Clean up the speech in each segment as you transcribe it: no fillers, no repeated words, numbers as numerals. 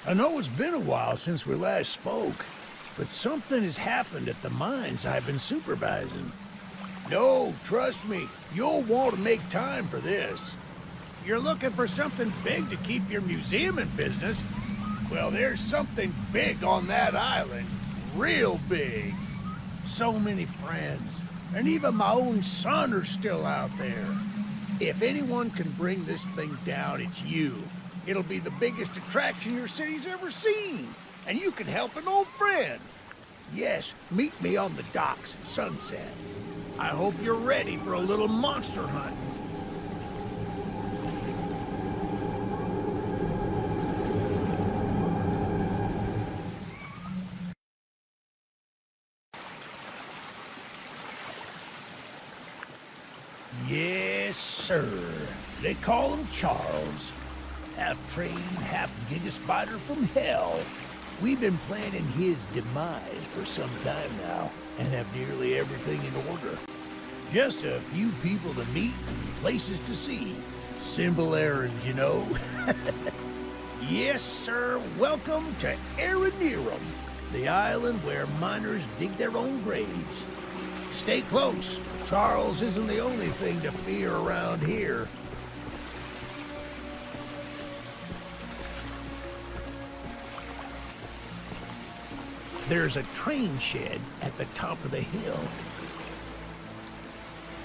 I know it's been a while since we last spoke, but something has happened at the mines I've been supervising. No, trust me, you'll want to make time for this. You're looking for something big to keep your museum in business? Well, there's something big on that island. Real big. So many friends, and even my own son are still out there. If anyone can bring this thing down, it's you. It'll be the biggest attraction your city's ever seen, and you can help an old friend. Yes, meet me on the docks at sunset. I hope you're ready for a little monster hunt. Yes, sir. They call him Charles. Half-trained, half-giga spider from hell. We've been planning his demise for some time now, and have nearly everything in order. Just a few people to meet and places to see. Simple errands, you know. Yes, sir. Welcome to Aranerum, the island where miners dig their own graves. Stay close. Charles isn't the only thing to fear around here. There's a train shed at the top of the hill.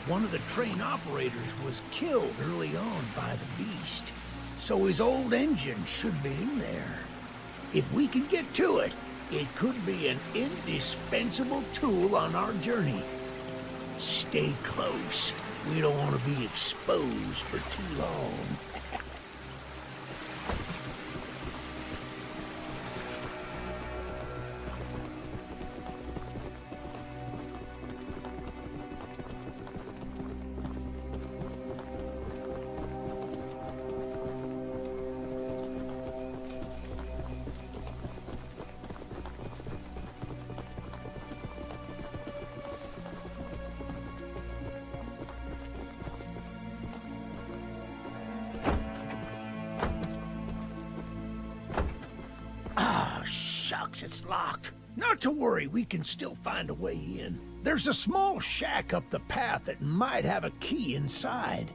One of the train operators was killed early on by the beast, so his old engine should be in there. If we can get to it, it could be an indispensable tool on our journey. Stay close. We don't want to be exposed for too long. Shucks, it's locked. Not to worry, we can still find a way in. There's a small shack up the path that might have a key inside.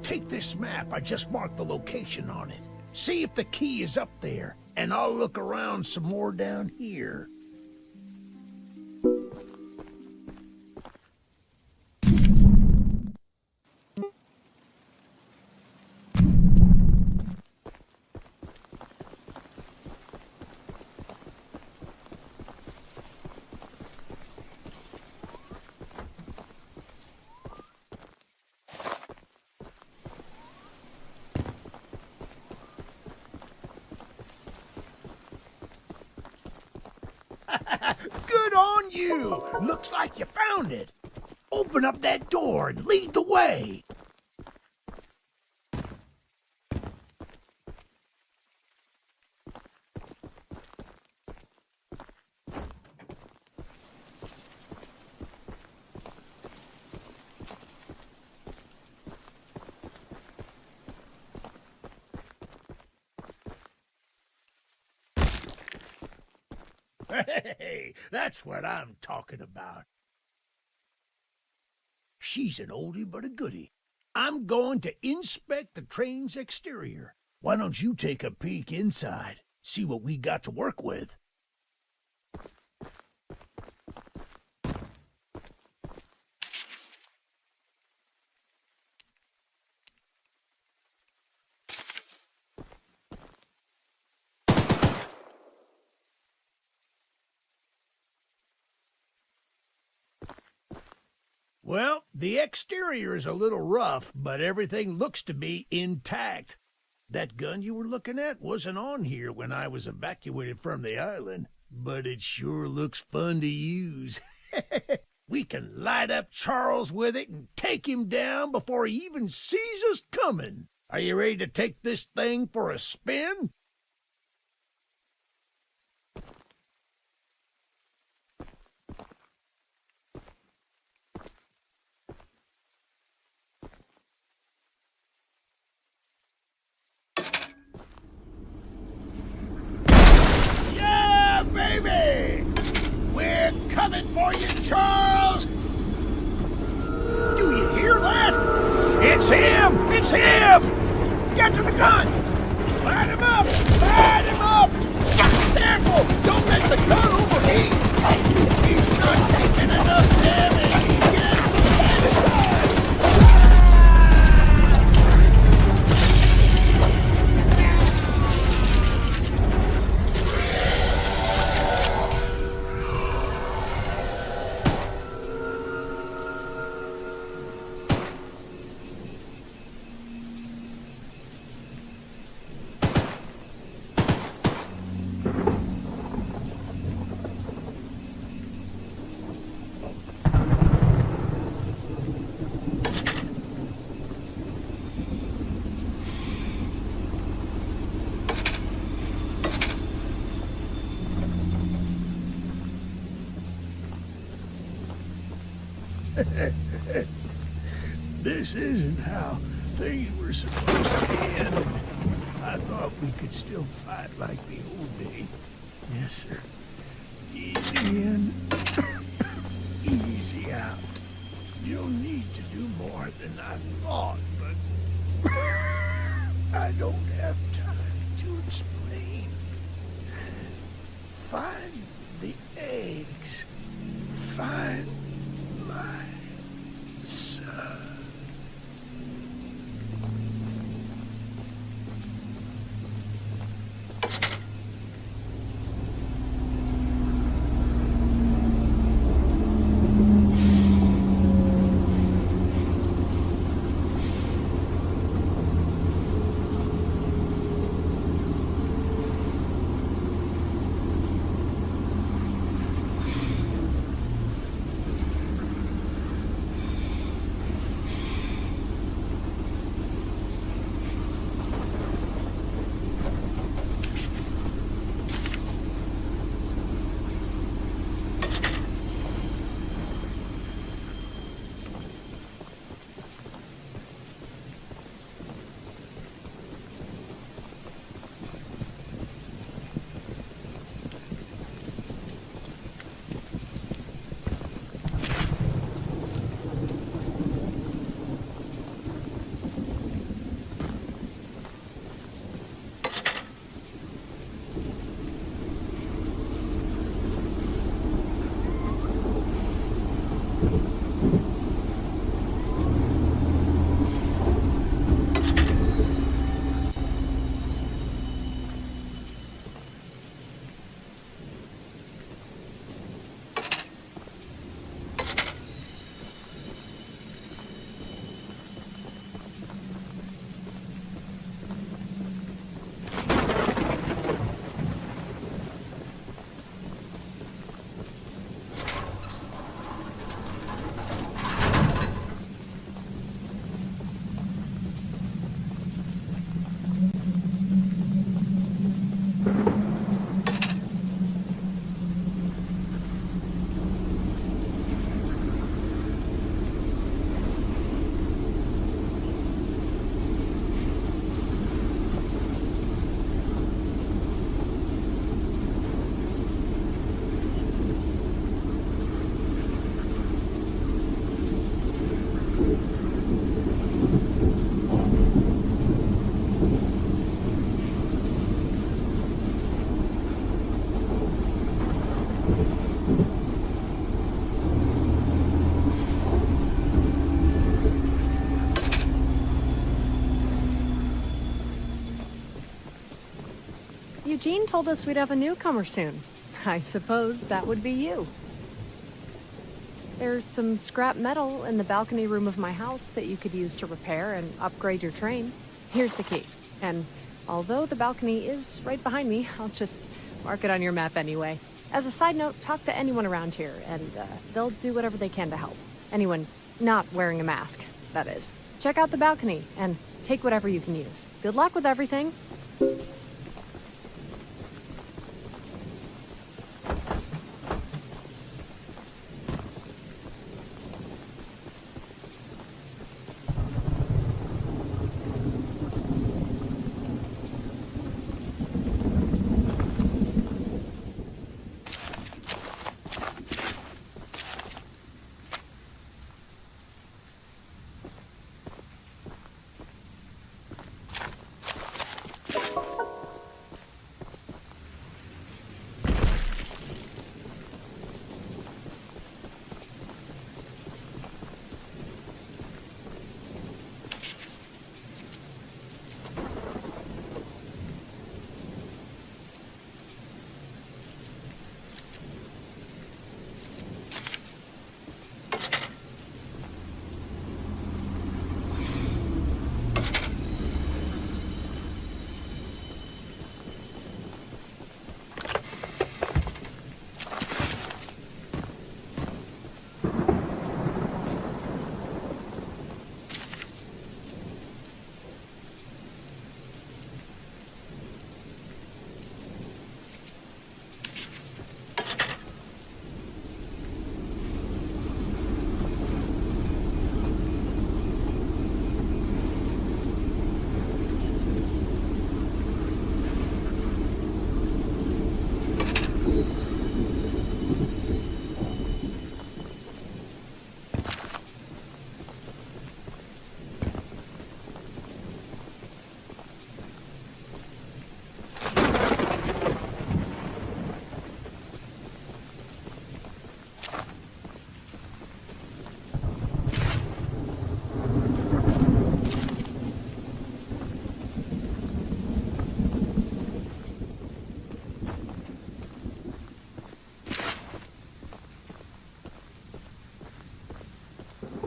Take this map, I just marked the location on it. See if the key is up there, and I'll look around some more down here. Good on you! Looks like you found it. Open up that door and lead the way. Hey, that's what I'm talking about. She's an oldie but a goodie. I'm going to inspect the train's exterior. Why don't you take a peek inside, see what we got to work with? Well, the exterior is a little rough, but everything looks to be intact. That gun you were looking at wasn't on here when I was evacuated from the island, but it sure looks fun to use. We can light up Charles with it and take him down before he even sees us coming. Are you ready to take this thing for a spin? It's him! It's him! Get to the gun! Light him up! Light him up! Careful! Don't let the gun overheat! He's not taking enough damage! Get some headshot! This isn't how things were supposed to end. I thought we could still fight like the old days. Yes, sir. Easy in, easy out. You'll need to do more than I thought, but I don't have time to explain. Find the eggs. Find my son. Eugene told us we'd have a newcomer soon. I suppose that would be you. There's some scrap metal in the balcony room of my house that you could use to repair and upgrade your train. Here's the key. And although the balcony is right behind me, I'll just mark it on your map anyway. As a side note, talk to anyone around here, and they'll do whatever they can to help. Anyone not wearing a mask, that is. Check out the balcony, and take whatever you can use. Good luck with everything.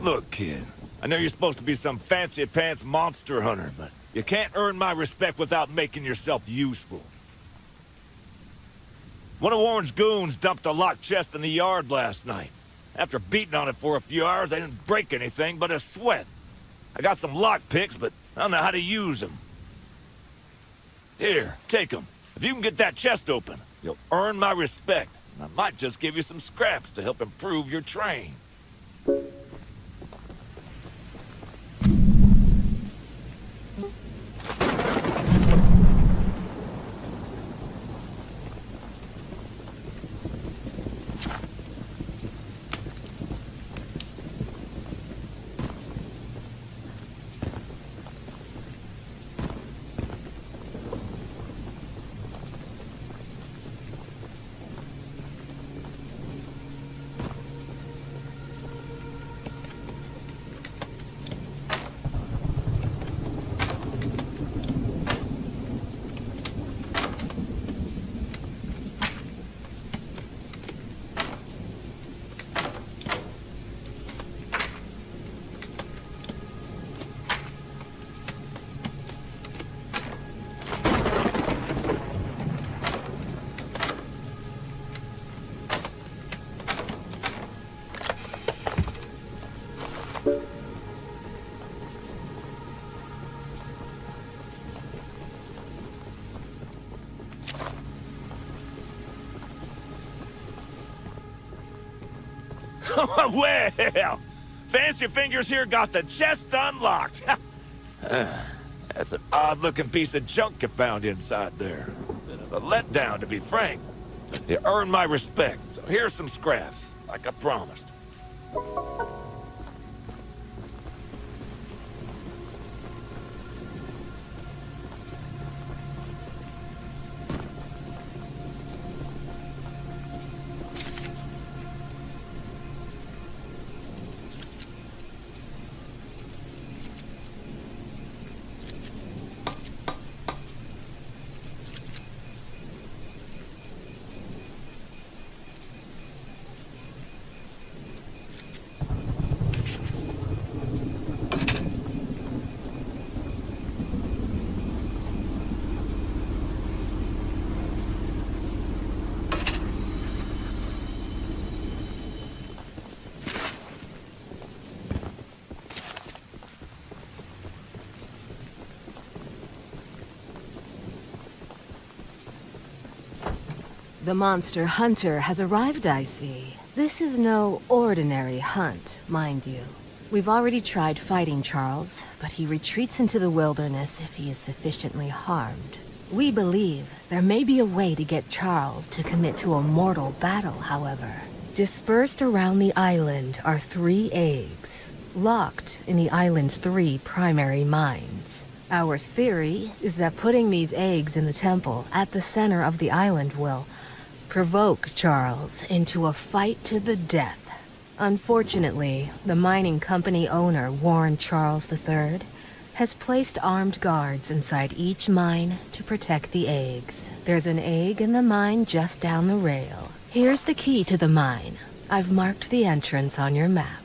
Look, kid, I know you're supposed to be some fancy-pants monster hunter, but you can't earn my respect without making yourself useful. One of Warren's goons dumped a locked chest in the yard last night. After beating on it for a few hours, I didn't break anything but a sweat. I got some lock picks, but I don't know how to use them. Here, take them. If you can get that chest open, you'll earn my respect. And I might just give you some scraps to help improve your train. Well, Fancy Fingers here got the chest unlocked. That's an odd-looking piece of junk you found inside there. Bit of a letdown, to be frank. But you earned my respect, so here's some scraps, like I promised. The monster hunter has arrived, I see. This is no ordinary hunt, mind you. We've already tried fighting Charles, but he retreats into the wilderness if he is sufficiently harmed. We believe there may be a way to get Charles to commit to a mortal battle, however. Dispersed around the island are 3 eggs, locked in the island's 3 primary mines. Our theory is that putting these eggs in the temple at the center of the island will provoke Charles into a fight to the death. Unfortunately, the mining company owner, Warren Charles III, has placed armed guards inside each mine to protect the eggs. There's an egg in the mine just down the rail. Here's the key to the mine. I've marked the entrance on your map.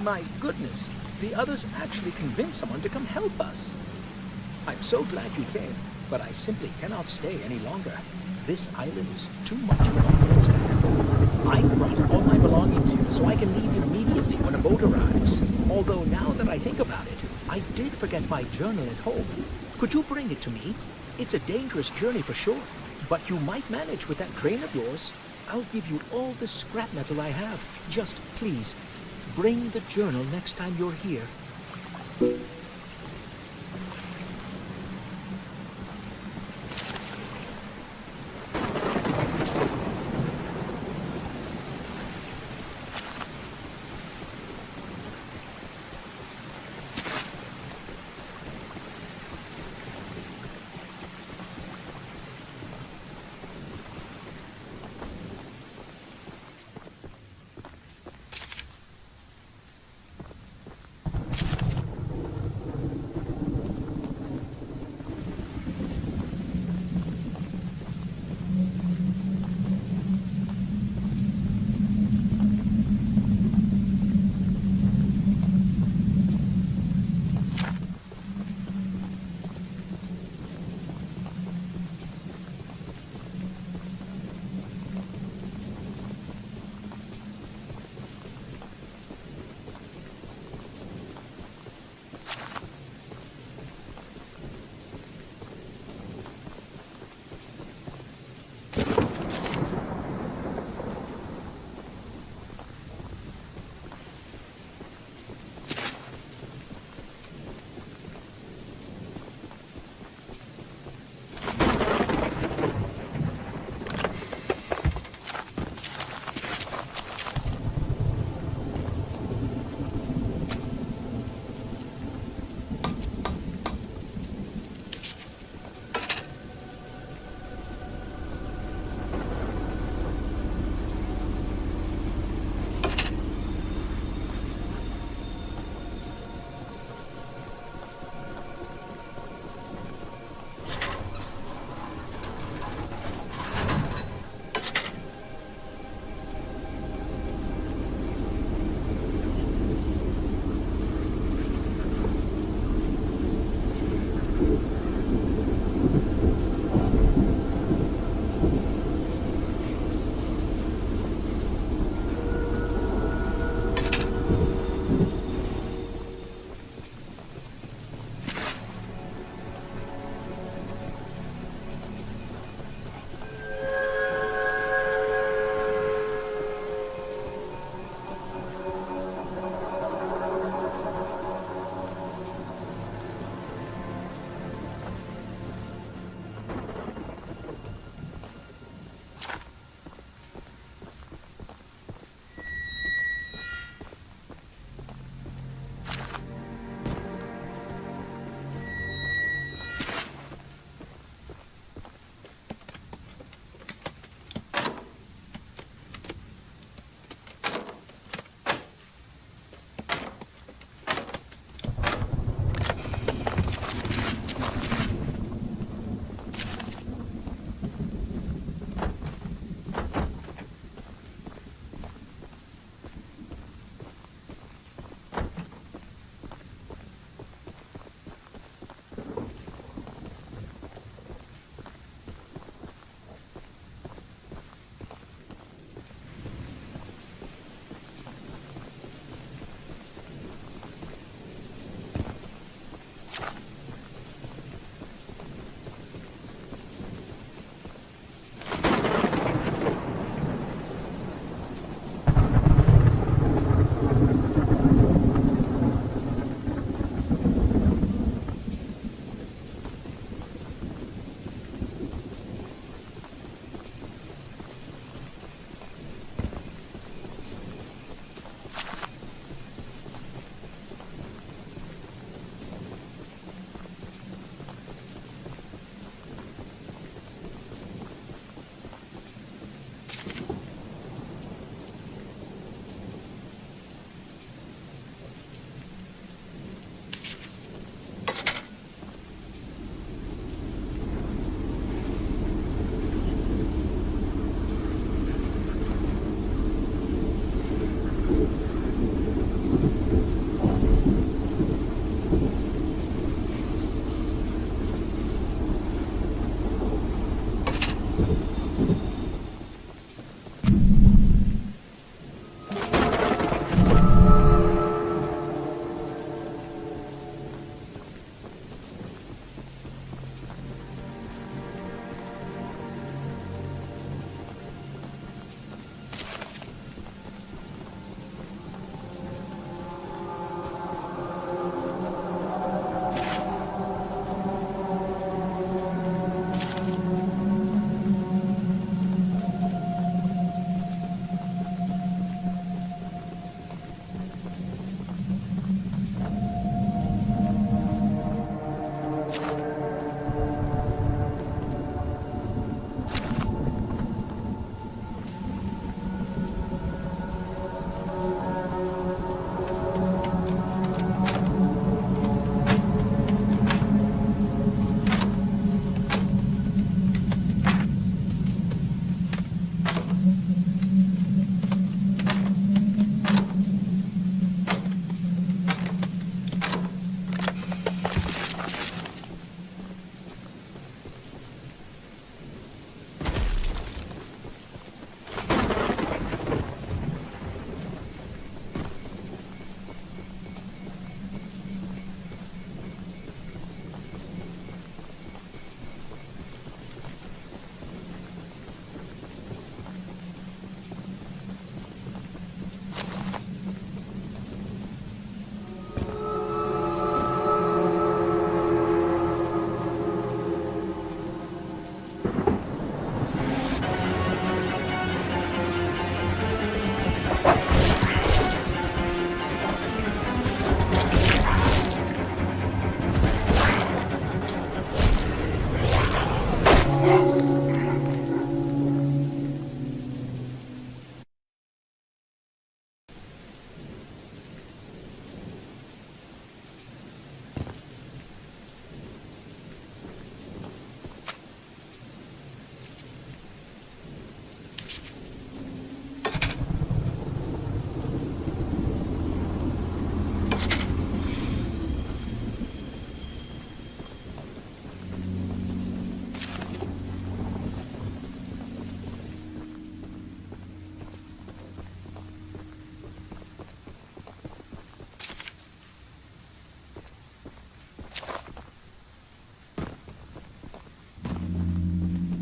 My goodness, the others actually convinced someone to come help us. I'm so glad you came, but I simply cannot stay any longer. This island is too much of an outpost to handle. I brought all my belongings here so I can leave immediately when a boat arrives. Although now that I think about it, I did forget my journal at home. Could you bring it to me? It's a dangerous journey for sure, but you might manage with that train of yours. I'll give you all the scrap metal I have. Just please, bring the journal next time you're here.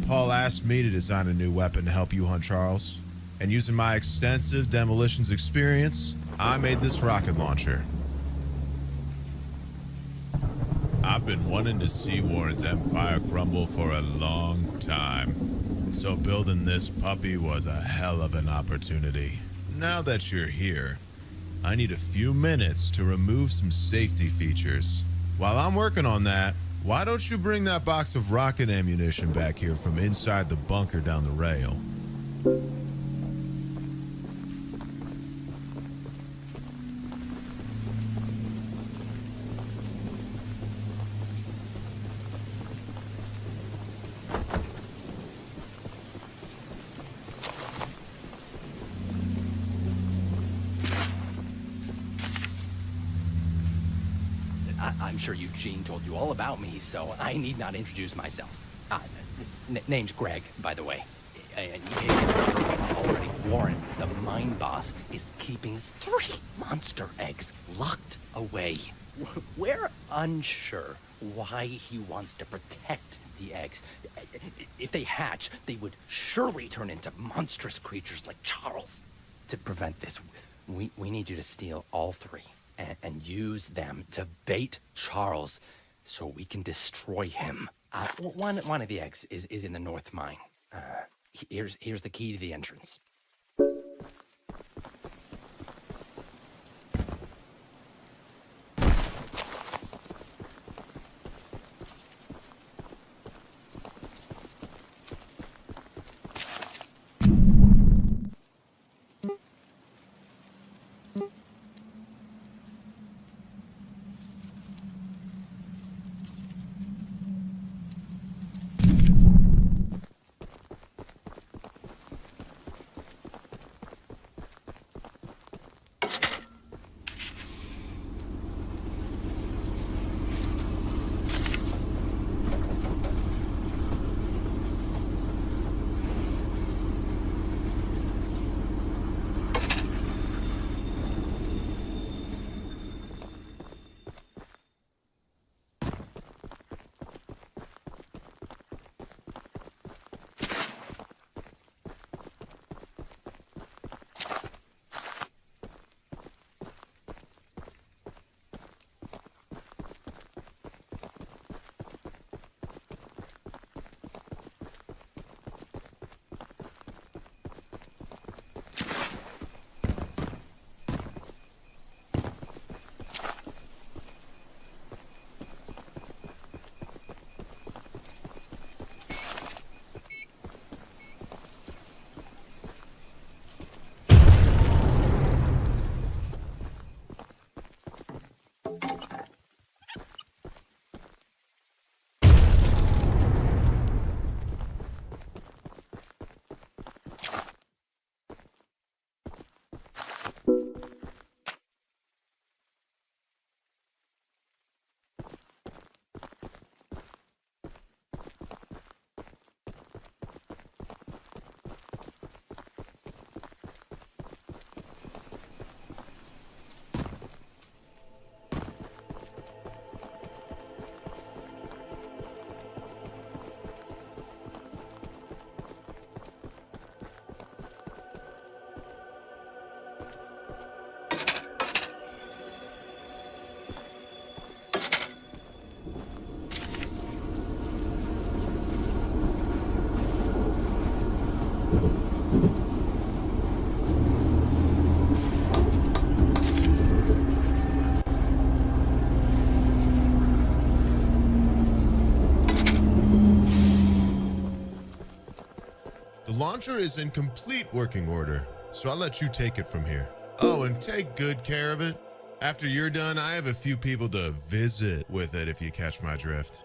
Paul asked me to design a new weapon to help you hunt Charles. And using my extensive demolitions experience, I made this rocket launcher. I've been wanting to see Warren's empire crumble for a long time. So building this puppy was a hell of an opportunity. Now that you're here, I need a few minutes to remove some safety features. While I'm working on that, why don't you bring that box of rocket ammunition back here from inside the bunker down the rail? I'm sure Eugene told you all about me, so I need not introduce myself. Name's Greg, by the way. In case you haven't already, Warren, the mine boss, is keeping 3 monster eggs locked away. We're unsure why he wants to protect the eggs. If they hatch, they would surely turn into monstrous creatures like Charles. To prevent this, we need you to steal all 3. And use them to bait Charles so we can destroy him. One of the eggs is in the north mine. Here's the key to the entrance. The launcher is in complete working order, so I'll let you take it from here. Oh, and take good care of it. After you're done, I have a few people to visit with it if you catch my drift.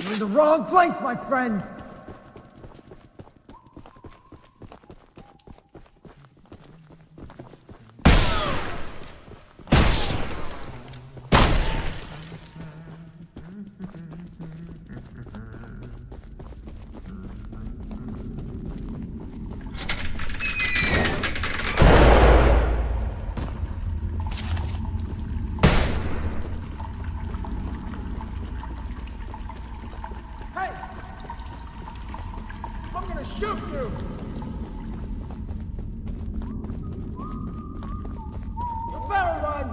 You're in the wrong place, my friend! Hey! I'm gonna shoot you! You better run!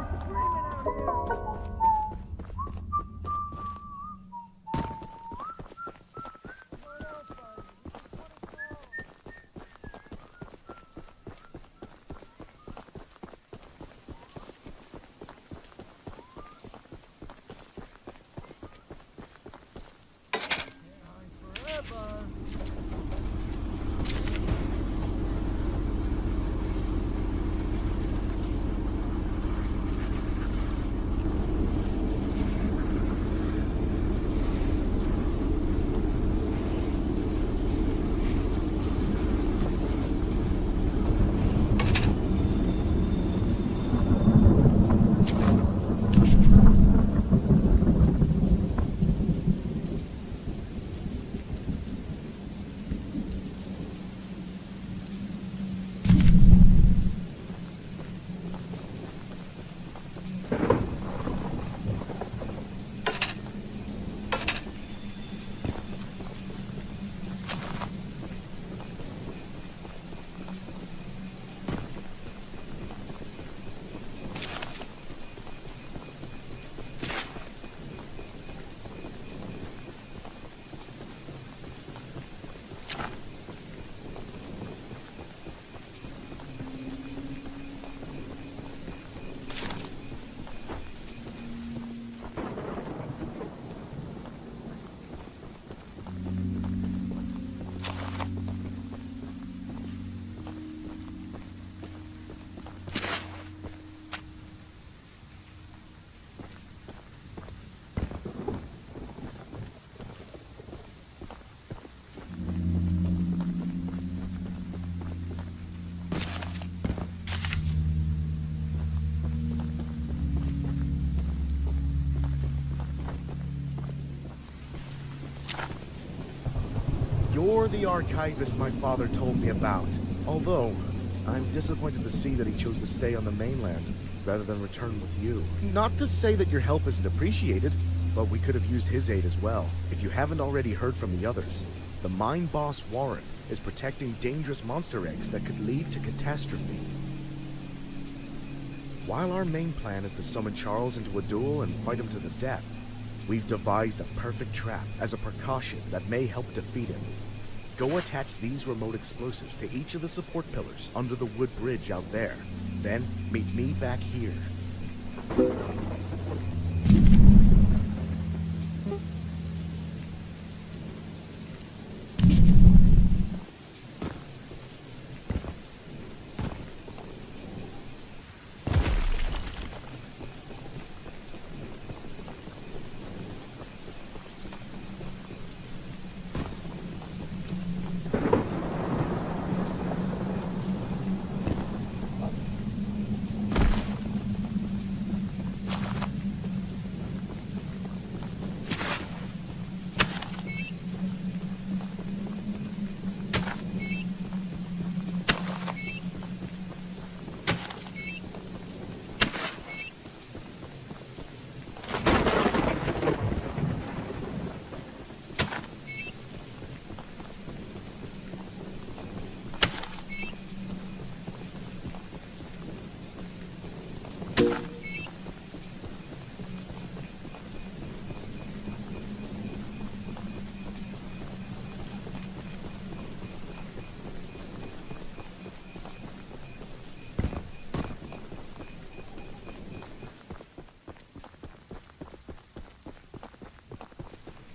You're the archivist my father told me about. Although, I'm disappointed to see that he chose to stay on the mainland rather than return with you. Not to say that your help isn't appreciated, but we could have used his aid as well. If you haven't already heard from the others, the mine boss Warren is protecting dangerous monster eggs that could lead to catastrophe. While our main plan is to summon Charles into a duel and fight him to the death, we've devised a perfect trap as a precaution that may help defeat him. Go attach these remote explosives to each of the support pillars under the wood bridge out there. Then meet me back here.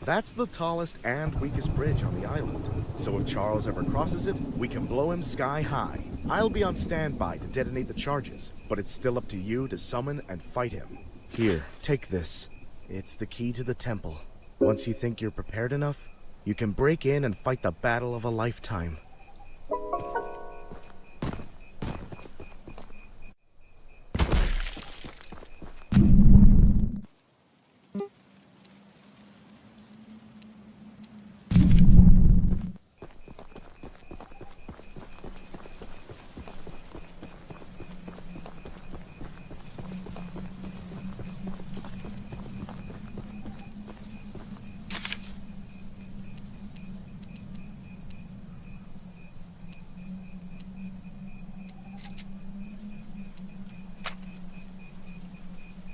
That's the tallest and weakest bridge on the island. So if Charles ever crosses it, we can blow him sky high. I'll be on standby to detonate the charges, but it's still up to you to summon and fight him. Here, take this. It's the key to the temple. Once you think you're prepared enough, you can break in and fight the battle of a lifetime.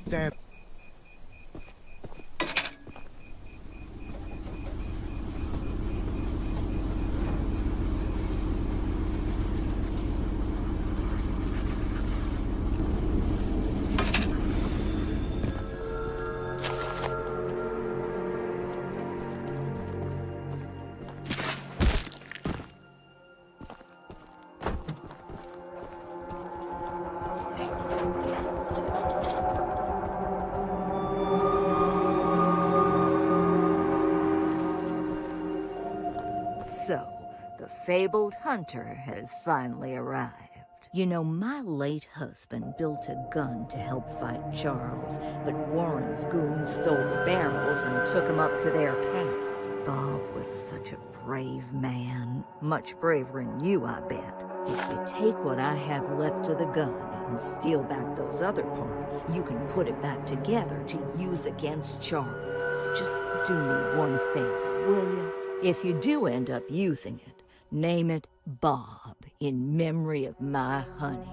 Stand. So, the fabled hunter has finally arrived. You know, my late husband built a gun to help fight Charles, but Warren's goons stole the barrels and took him up to their camp. Bob was such a brave man. Much braver than you, I bet. If you take what I have left of the gun and steal back those other parts, you can put it back together to use against Charles. Just do me one favor, will you? If you do end up using it, name it Bob in memory of my honey.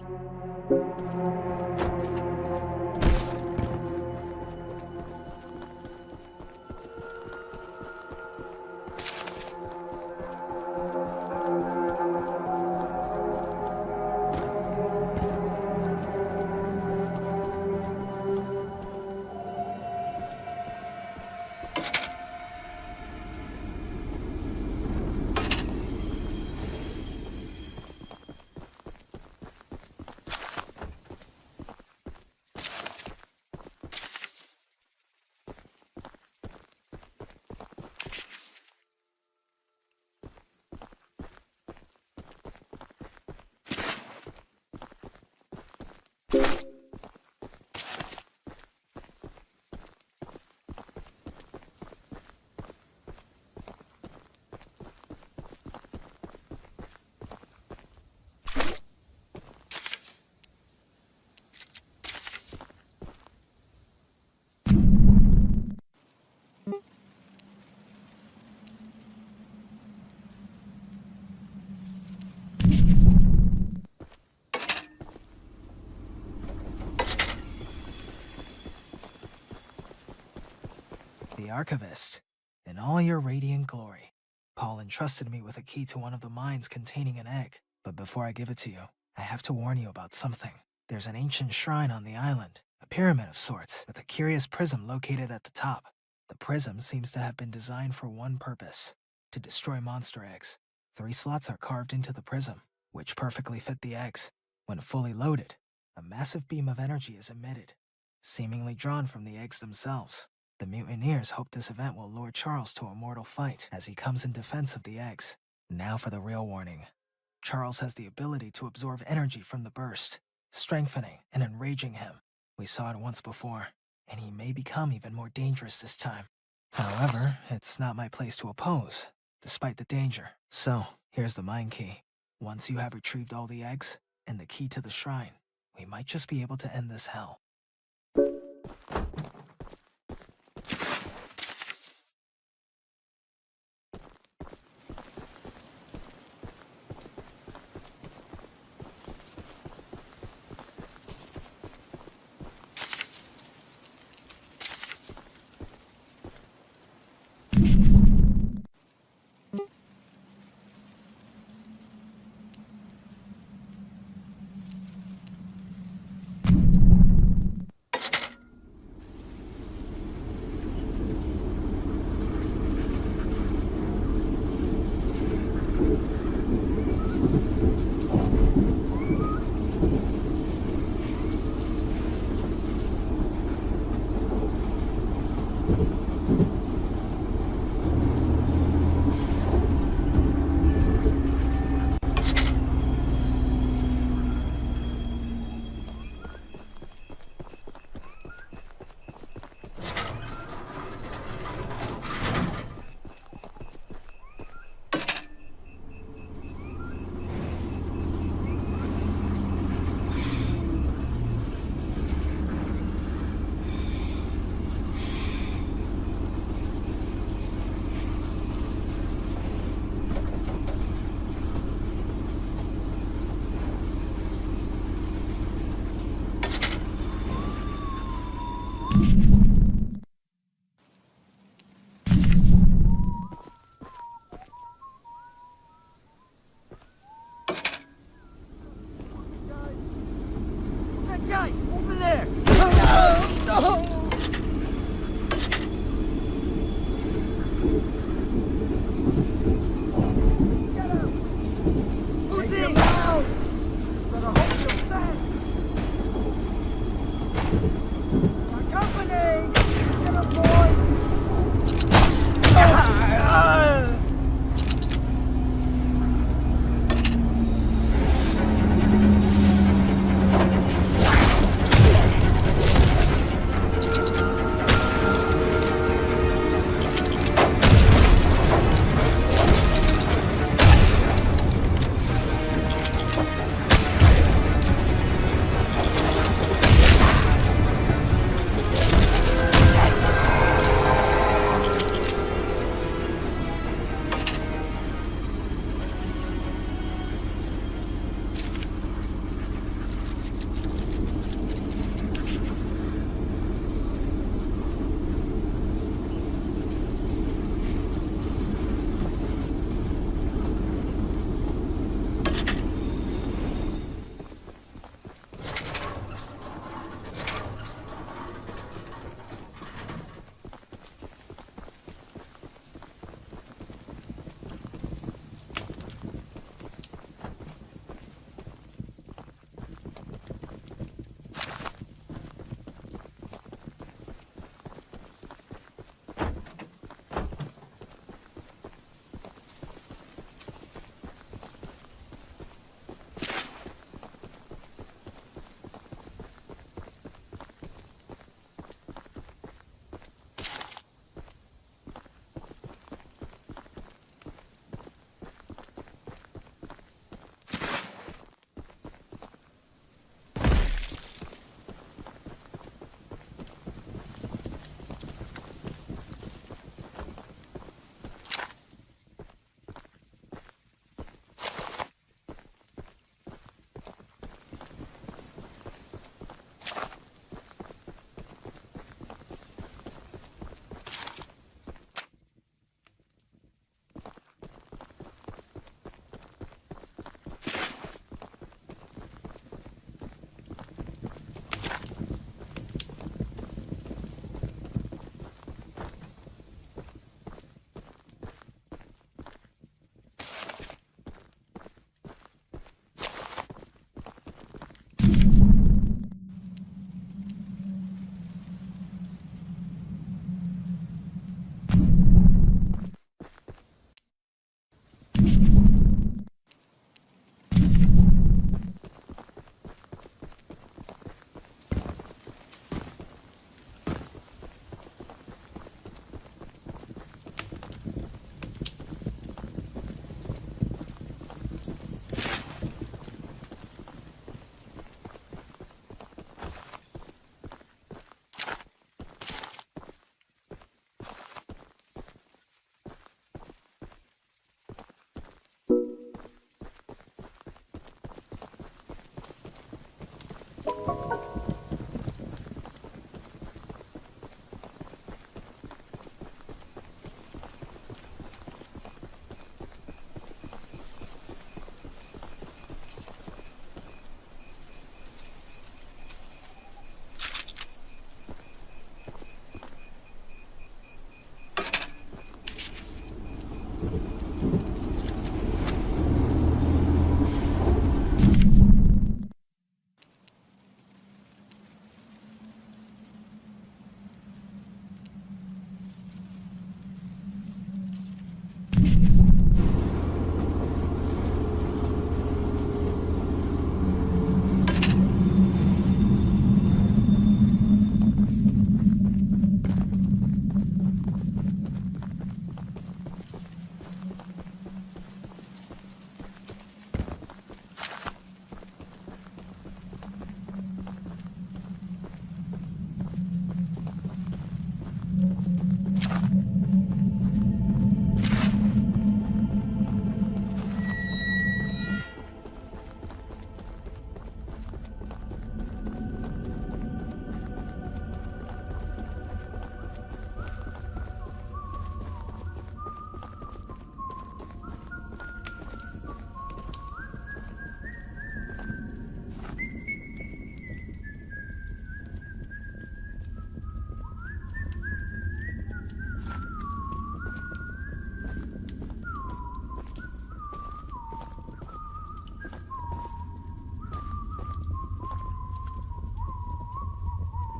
The Archivist, in all your radiant glory. Paul entrusted me with a key to one of the mines containing an egg. But before I give it to you, I have to warn you about something. There's an ancient shrine on the island, a pyramid of sorts, with a curious prism located at the top. The prism seems to have been designed for one purpose, to destroy monster eggs. 3 slots are carved into the prism, which perfectly fit the eggs. When fully loaded, a massive beam of energy is emitted, seemingly drawn from the eggs themselves. The mutineers hope this event will lure Charles to a mortal fight as he comes in defense of the eggs. Now for the real warning. Charles has the ability to absorb energy from the burst, strengthening and enraging him. We saw it once before, and he may become even more dangerous this time. However, it's not my place to oppose, despite the danger. So, here's the mine key. Once you have retrieved all the eggs and the key to the shrine, we might just be able to end this hell.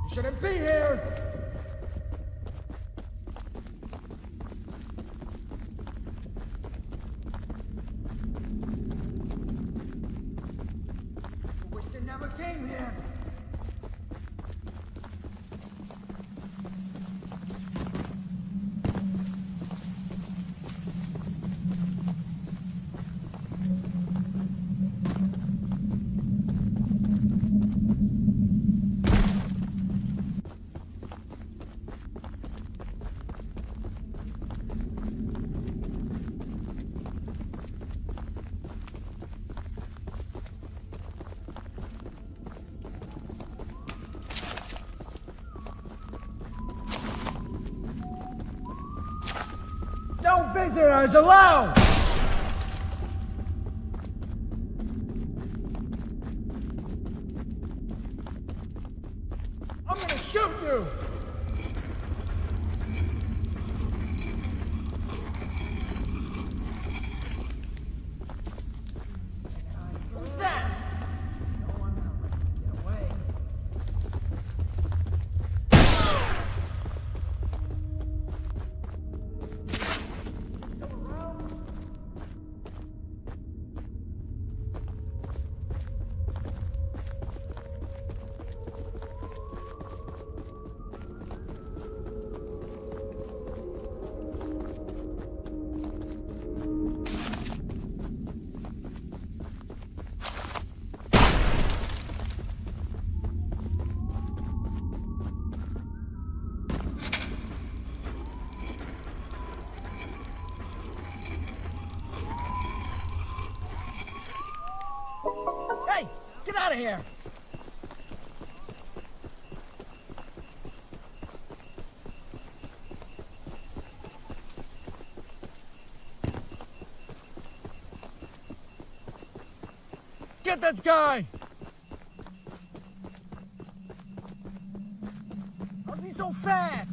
You shouldn't be here! I wish you never came here! No visitors allowed! I'm gonna shoot you! Who's that? No one else. Get away. Hey, get out of here! Get this guy! How's he so fast?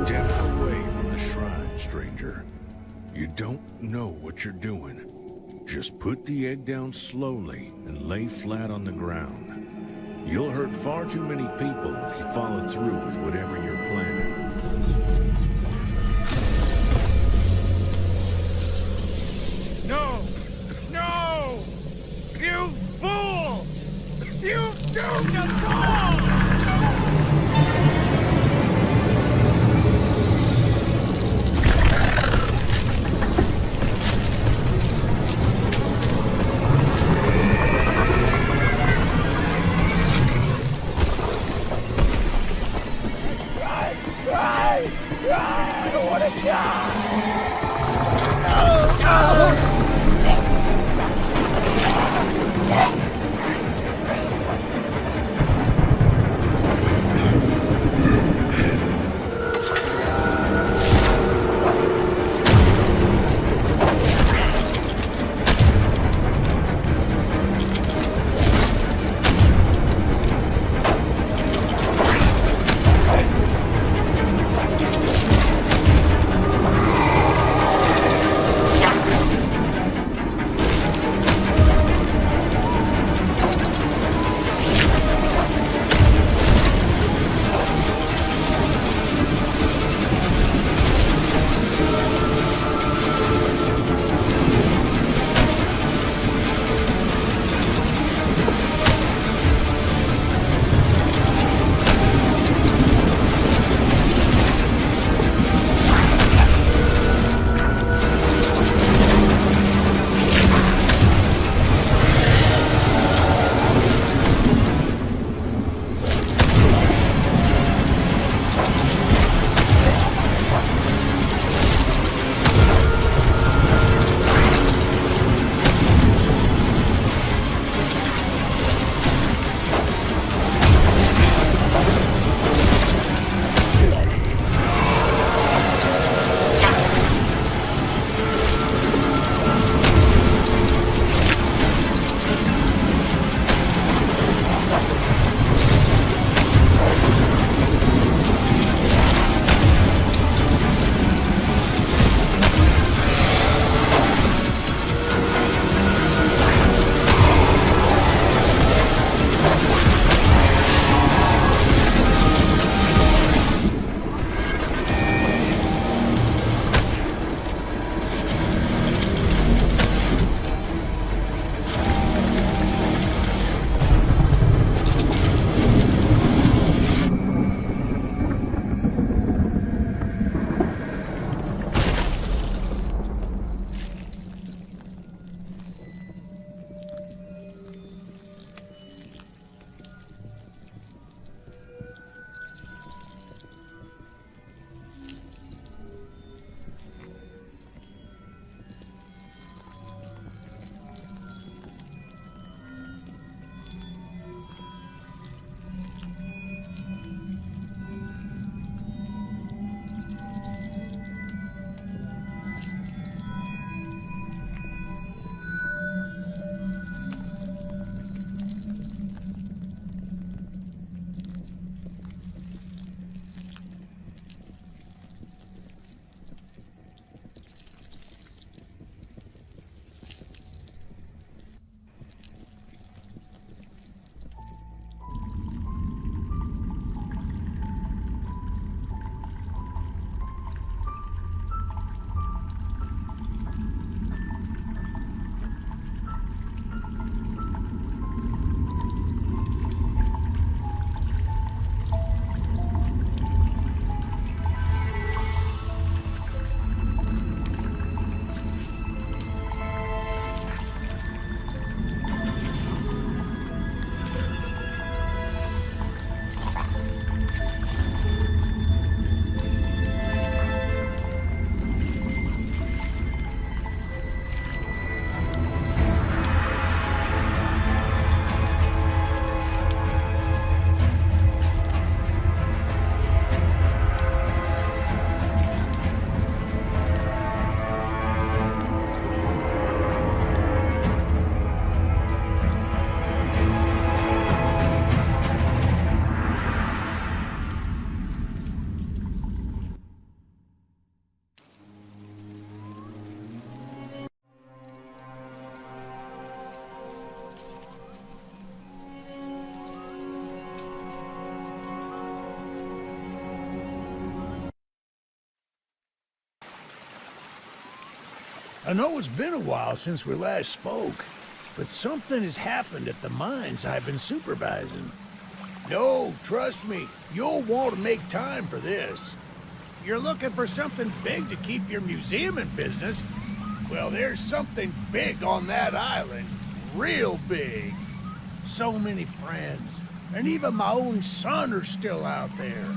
Step away from the shrine, stranger. You don't know what you're doing. Just put the egg down slowly and lay flat on the ground. You'll hurt far too many people if you follow through with whatever you're planning. No! No! You fool! You doomed us all! I don't want to die! No! No! I know it's been a while since we last spoke, but something has happened at the mines I've been supervising. No, trust me, you'll want to make time for this. You're looking for something big to keep your museum in business? Well, there's something big on that island. Real big. So many friends. And even my own son are still out there.